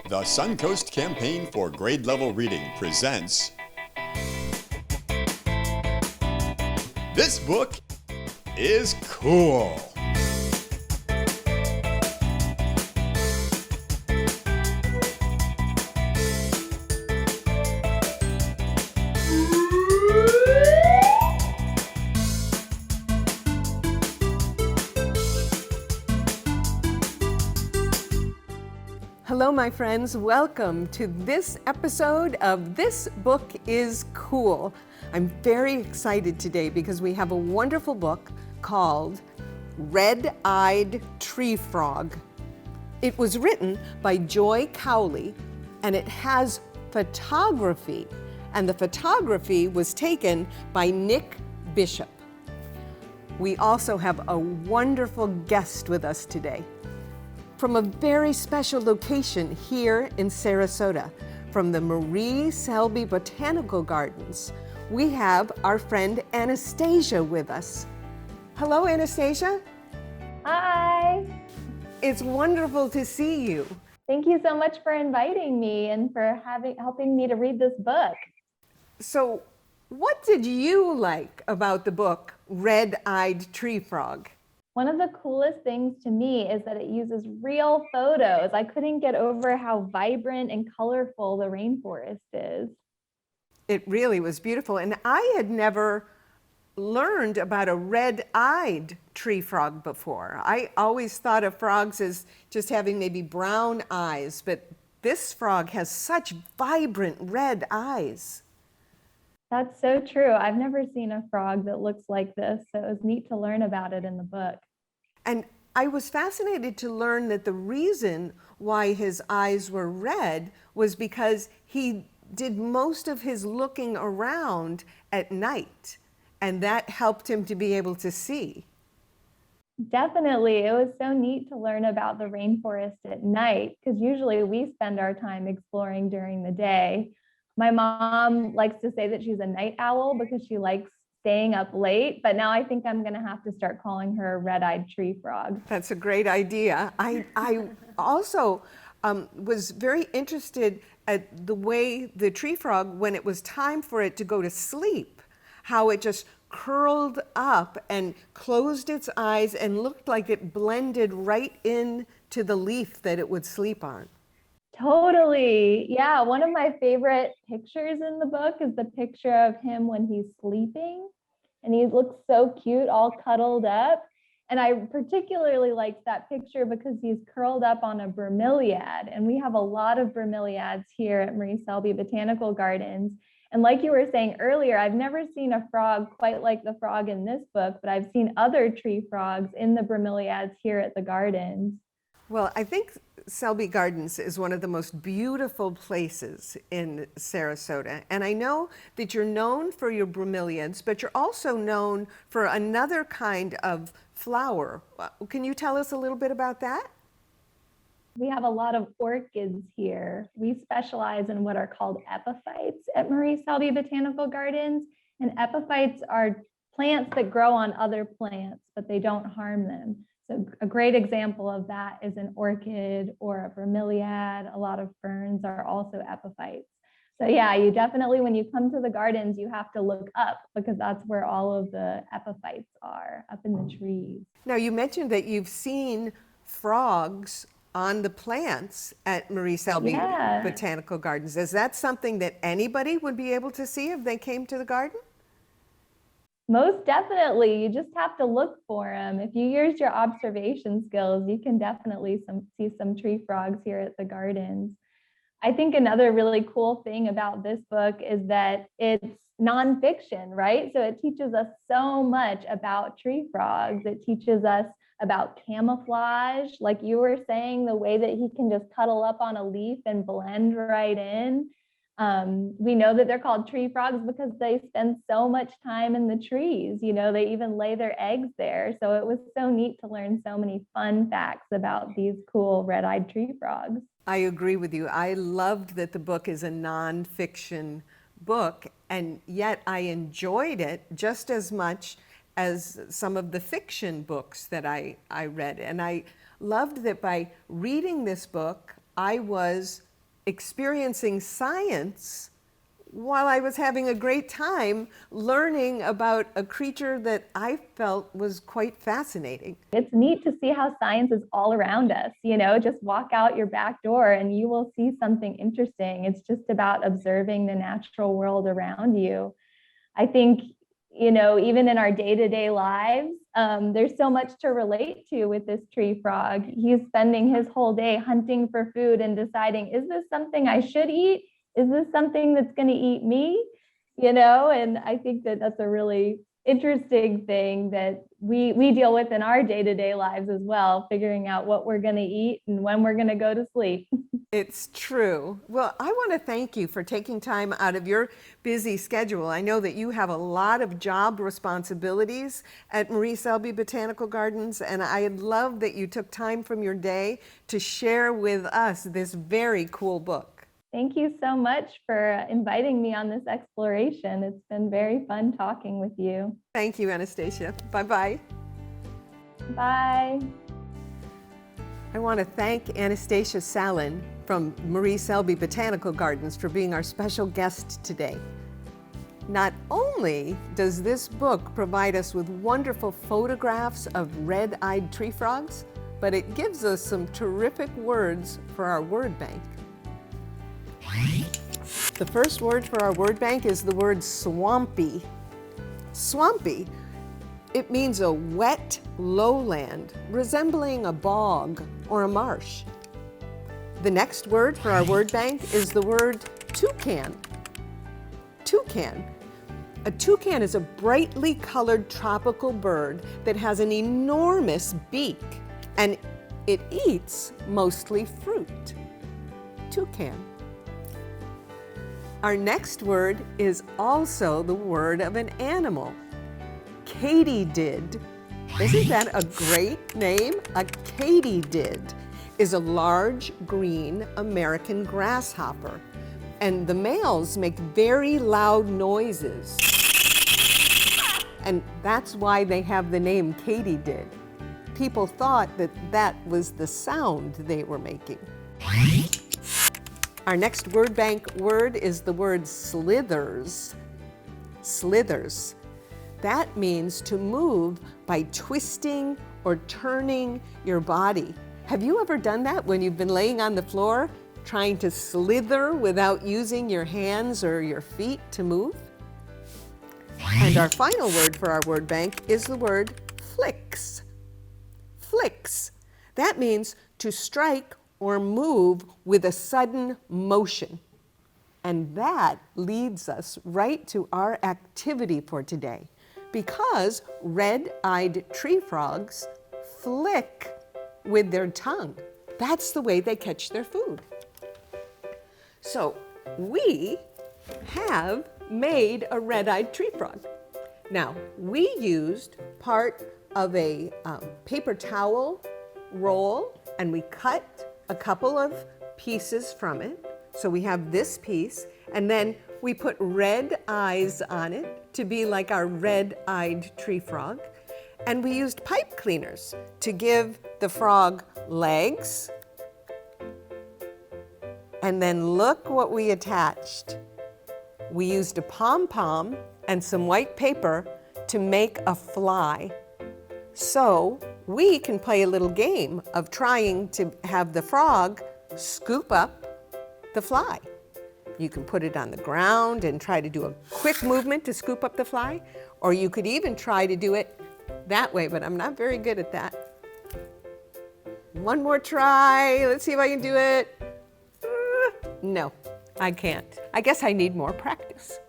The Suncoast Campaign for Grade Level Reading presents This Book is Cool. Hello, my friends. Welcome to this episode of This Book is Cool. I'm very excited today because we have a wonderful book called Red-Eyed Tree Frog. It was written by Joy Cowley, and it has photography, and the photography was taken by Nic Bishop. We also have a wonderful guest with us today from a very special location here in Sarasota, from the Marie Selby Botanical Gardens. We have our friend Anastasia with us. Hello, Anastasia. Hi. It's wonderful to see you. Thank you so much for inviting me and for helping me to read this book. So, what did you like about the book Red-Eyed Tree Frog? One of the coolest things to me is that it uses real photos. I couldn't get over how vibrant and colorful the rainforest is. It really was beautiful, and I had never learned about a red-eyed tree frog before. I always thought of frogs as just having maybe brown eyes, but this frog has such vibrant red eyes. That's so true. I've never seen a frog that looks like this, so it was neat to learn about it in the book. And I was fascinated to learn that the reason why his eyes were red was because he did most of his looking around at night, and that helped him to be able to see. Definitely. It was so neat to learn about the rainforest at night, because usually we spend our time exploring during the day. My mom likes to say that she's a night owl because she likes staying up late, but now I think I'm going to have to start calling her a red-eyed tree frog. That's a great idea. I also was very interested at the way the tree frog, when it was time for it to go to sleep, how it just curled up and closed its eyes and looked like it blended right into the leaf that it would sleep on. Totally. Yeah. One of my favorite pictures in the book is the picture of him when he's sleeping, and he looks so cute, all cuddled up. And I particularly liked that picture because he's curled up on a bromeliad. And we have a lot of bromeliads here at Marie Selby Botanical Gardens. And like you were saying earlier, I've never seen a frog quite like the frog in this book, but I've seen other tree frogs in the bromeliads here at the gardens. Well, I think Selby Gardens is one of the most beautiful places in Sarasota. And I know that you're known for your bromeliads, but you're also known for another kind of flower. Can you tell us a little bit about that? We have a lot of orchids here. We specialize in what are called epiphytes at Marie Selby Botanical Gardens. And epiphytes are plants that grow on other plants, but they don't harm them. So a great example of that is an orchid or a bromeliad. A lot of ferns are also epiphytes. So yeah, you definitely, when you come to the gardens, you have to look up because that's where all of the epiphytes are, up in the trees. Now, you mentioned that you've seen frogs on the plants at Marie Selby Botanical Gardens. Is that something that anybody would be able to see if they came to the garden? Most definitely. You just have to look for them. If you use your observation skills, you can definitely see some tree frogs here at the gardens. I think another really cool thing about this book is that it's nonfiction, right? So it teaches us so much about tree frogs. It teaches us about camouflage, like you were saying, the way that he can just cuddle up on a leaf and blend right in. We know that they're called tree frogs because they spend so much time in the trees. You know, they even lay their eggs there. So it was so neat to learn so many fun facts about these cool red-eyed tree frogs. I agree with you. I loved that the book is a nonfiction book, and yet I enjoyed it just as much as some of the fiction books that I read. And I loved that by reading this book, I was experiencing science while I was having a great time learning about a creature that I felt was quite fascinating. It's neat to see how science is all around us. Just walk out your back door and you will see something interesting. It's just about observing the natural world around you. I think, even in our day-to-day lives, there's so much to relate to with this tree frog. He's spending his whole day hunting for food and deciding, is this something I should eat? Is this something that's going to eat me? And I think that that's a really interesting thing that we deal with in our day-to-day lives as well, figuring out what we're going to eat and when we're going to go to sleep. It's true. Well, I want to thank you for taking time out of your busy schedule. I know that you have a lot of job responsibilities at Marie Selby Botanical Gardens, and I love that you took time from your day to share with us this very cool book. Thank you so much for inviting me on this exploration. It's been very fun talking with you. Thank you, Anastasia. Bye-bye. Bye. I want to thank Anastasia Sallen from Marie Selby Botanical Gardens for being our special guest today. Not only does this book provide us with wonderful photographs of red-eyed tree frogs, but it gives us some terrific words for our word bank. The first word for our word bank is the word swampy. Swampy. It means a wet lowland resembling a bog or a marsh. The next word for our word bank is the word toucan. Toucan. A toucan is a brightly colored tropical bird that has an enormous beak, and it eats mostly fruit. Toucan. Our next word is also the word of an animal. Katydid. Isn't that a great name? A katydid is a large green American grasshopper, and the males make very loud noises. And that's why they have the name Katydid. People thought that that was the sound they were making. Our next word bank word is the word slithers. Slithers. That means to move by twisting or turning your body. Have you ever done that when you've been laying on the floor trying to slither without using your hands or your feet to move? And our final word for our word bank is the word flicks. Flicks. That means to strike or move with a sudden motion. And that leads us right to our activity for today, because red-eyed tree frogs flick with their tongue. That's the way they catch their food. So we have made a red-eyed tree frog. Now, we used part of a paper towel roll, and we cut a couple of pieces from it. So we have this piece, and then we put red eyes on it to be like our red-eyed tree frog. And we used pipe cleaners to give the frog legs. And then look what we attached. We used a pom-pom and some white paper to make a fly. So we can play a little game of trying to have the frog scoop up the fly. You can put it on the ground and try to do a quick movement to scoop up the fly, or you could even try to do it that way, but I'm not very good at that. One more try. Let's see if I can do it. No, I can't. I guess I need more practice.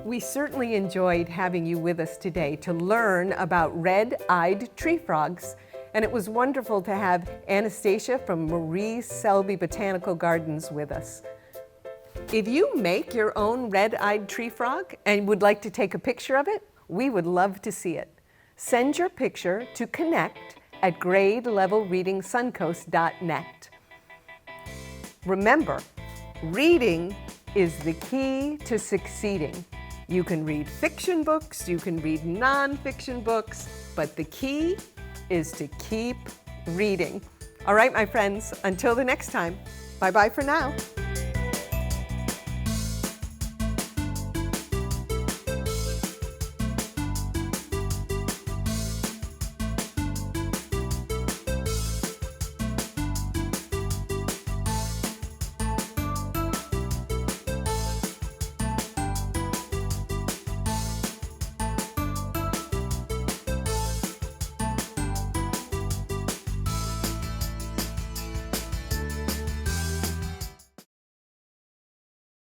We certainly enjoyed having you with us today to learn about red-eyed tree frogs, and it was wonderful to have Anastasia from Marie Selby Botanical Gardens with us. If you make your own red-eyed tree frog and would like to take a picture of it, we would love to see it. Send your picture to connect@gradelevelreadingsuncoast.net. Remember, reading is the key to succeeding. You can read fiction books, you can read nonfiction books, but the key is to keep reading. All right, my friends, until the next time, bye-bye for now.